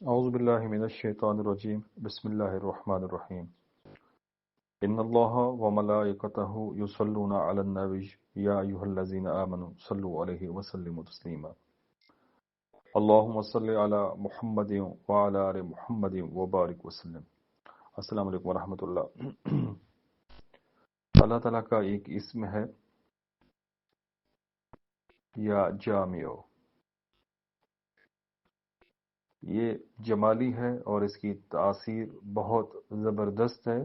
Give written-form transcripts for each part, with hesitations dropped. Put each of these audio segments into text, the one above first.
أعوذ بالله من الشيطان الرجيم بسم الله الرحمن الرحيم إن الله وملائكته يصلون على النبي يا أيها الذين آمنوا صلوا عليه وسلموا تسليما اللهم صل على محمد وعلى آل محمد وبارك وسلم. السلام علیکم ورحمۃ اللہ. اللہ تعالیٰ کا ایک اسم ہے یا جامع. یہ جمالی ہے اور اس کی تاثیر بہت زبردست ہے.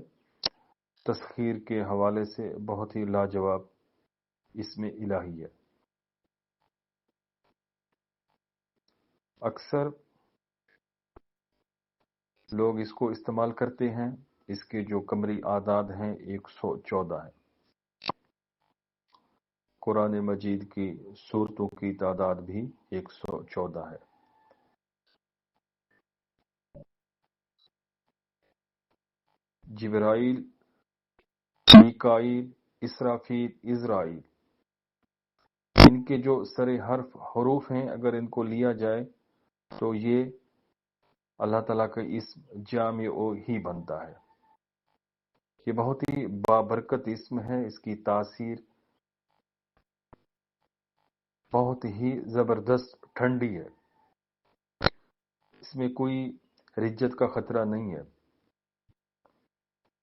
تسخیر کے حوالے سے بہت ہی لاجواب اسم الہی ہے. اکثر لوگ اس کو استعمال کرتے ہیں. اس کے جو قمری اعداد ہیں 114 ہیں. قرآن مجید کی سورتوں کی تعداد بھی 114 ہے. جبرائیل، میکائیل، اسرافیل، عزرائیل، ان کے جو سر حروف ہیں اگر ان کو لیا جائے تو یہ اللہ تعالیٰ کا اسم جامع ہی بنتا ہے. یہ بہت ہی بابرکت اسم ہے. اس کی تاثیر بہت ہی زبردست ٹھنڈی ہے. اس میں کوئی رجت کا خطرہ نہیں ہے.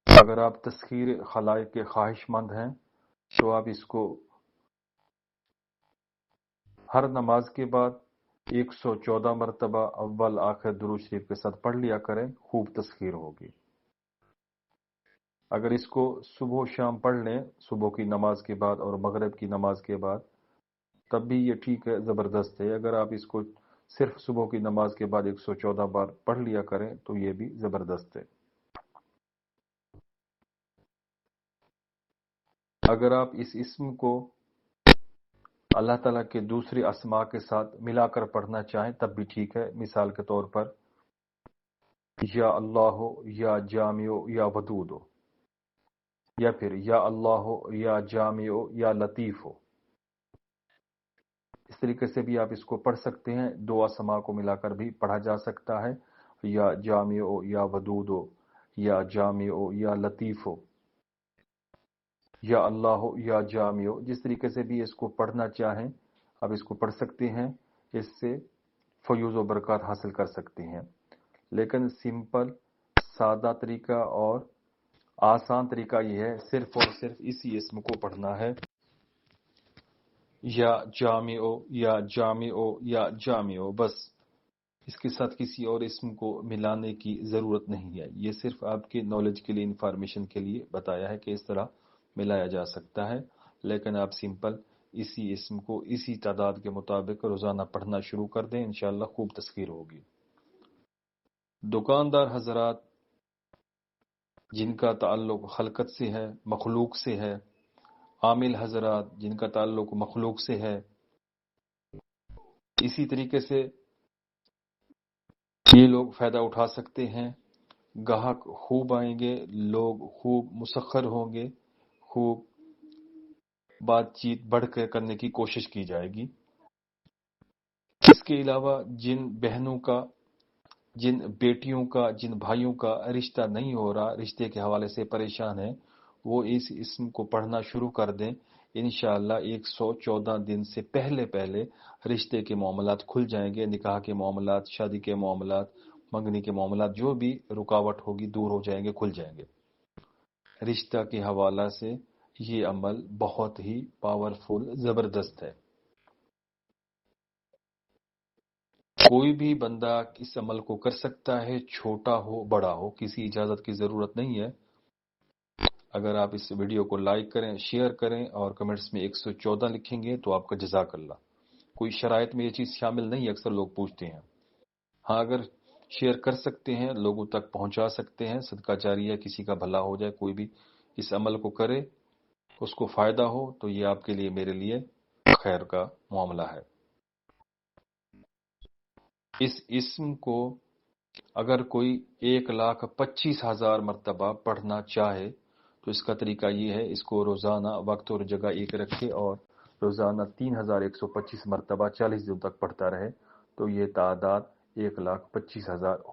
اگر آپ تسخیر خلائق کے خواہش مند ہیں تو آپ اس کو ہر نماز کے بعد 114 مرتبہ اول آخر درود شریف کے ساتھ پڑھ لیا کریں. خوب تسخیر ہوگی. اگر اس کو صبح و شام پڑھ لیں، صبح کی نماز کے بعد اور مغرب کی نماز کے بعد، تب بھی یہ ٹھیک ہے، زبردست ہے. اگر آپ اس کو صرف صبح کی نماز کے بعد 114 بار پڑھ لیا کریں تو یہ بھی زبردست ہے. اگر آپ اس اسم کو اللہ تعالیٰ کے دوسرے اسماء کے ساتھ ملا کر پڑھنا چاہیں تب بھی ٹھیک ہے. مثال کے طور پر یا اللہ ہو، یا جامع ہو، یا ودود ہو، یا پھر یا اللہ ہو، یا جامع ہو، یا لطیف ہو. اس طریقے سے بھی آپ اس کو پڑھ سکتے ہیں. دو اسماء کو ملا کر بھی پڑھا جا سکتا ہے. یا جامع ہو، یا ودود ہو، یا جامع ہو، یا لطیف ہو، یا اللہ ہو، یا جامع ہو. جس طریقے سے بھی اس کو پڑھنا چاہیں آپ اس کو پڑھ سکتے ہیں. اس سے فیوز و برکات حاصل کر سکتے ہیں. لیکن سمپل سادہ طریقہ اور آسان طریقہ یہ ہے صرف اور صرف اسی اسم کو پڑھنا ہے. یا جامع ہو، یا جامع ہو، یا جامع ہو. بس اس کے ساتھ کسی اور اسم کو ملانے کی ضرورت نہیں ہے. یہ صرف آپ کے نالج کے لیے، انفارمیشن کے لیے بتایا ہے کہ اس طرح ملایا جا سکتا ہے. لیکن آپ سمپل اسی اسم کو اسی تعداد کے مطابق روزانہ پڑھنا شروع کر دیں. انشاءاللہ خوب تسخیر ہوگی. دکاندار حضرات جن کا تعلق خلقت سے ہے، مخلوق سے ہے، عامل حضرات جن کا تعلق مخلوق سے ہے، اسی طریقے سے یہ لوگ فائدہ اٹھا سکتے ہیں. گاہک خوب آئیں گے، لوگ خوب مسخر ہوں گے، خوب بات چیت بڑھ کر کرنے کی کوشش کی جائے گی. اس کے علاوہ جن بہنوں کا، جن بیٹیوں کا، جن بھائیوں کا رشتہ نہیں ہو رہا، رشتے کے حوالے سے پریشان ہیں، وہ اس اسم کو پڑھنا شروع کر دیں. انشاءاللہ 114 دن سے پہلے رشتے کے معاملات کھل جائیں گے. نکاح کے معاملات، شادی کے معاملات، منگنی کے معاملات، جو بھی رکاوٹ ہوگی دور ہو جائیں گے، کھل جائیں گے. رشتہ کے حوالہ سے یہ عمل بہت ہی پاورفل، زبردست ہے. کوئی بھی بندہ اس عمل کو کر سکتا ہے، چھوٹا ہو بڑا ہو، کسی اجازت کی ضرورت نہیں ہے. اگر آپ اس ویڈیو کو لائک کریں، شیئر کریں اور کمنٹس میں 114 لکھیں گے تو آپ کا جزاک اللہ. کوئی شرائط میں یہ چیز شامل نہیں ہے، اکثر لوگ پوچھتے ہیں. ہاں، اگر شیئر کر سکتے ہیں، لوگوں تک پہنچا سکتے ہیں، صدقہ جاریہ کسی کا بھلا ہو جائے، کوئی بھی اس عمل کو کرے، اس کو فائدہ ہو، تو یہ آپ کے لیے، میرے لیے خیر کا معاملہ ہے. اس اسم کو اگر کوئی 1,25,000 مرتبہ پڑھنا چاہے تو اس کا طریقہ یہ ہے، اس کو روزانہ وقت اور جگہ ایک رکھے اور روزانہ 3,125 مرتبہ 40 دن تک پڑھتا رہے تو یہ تعداد 1,25,000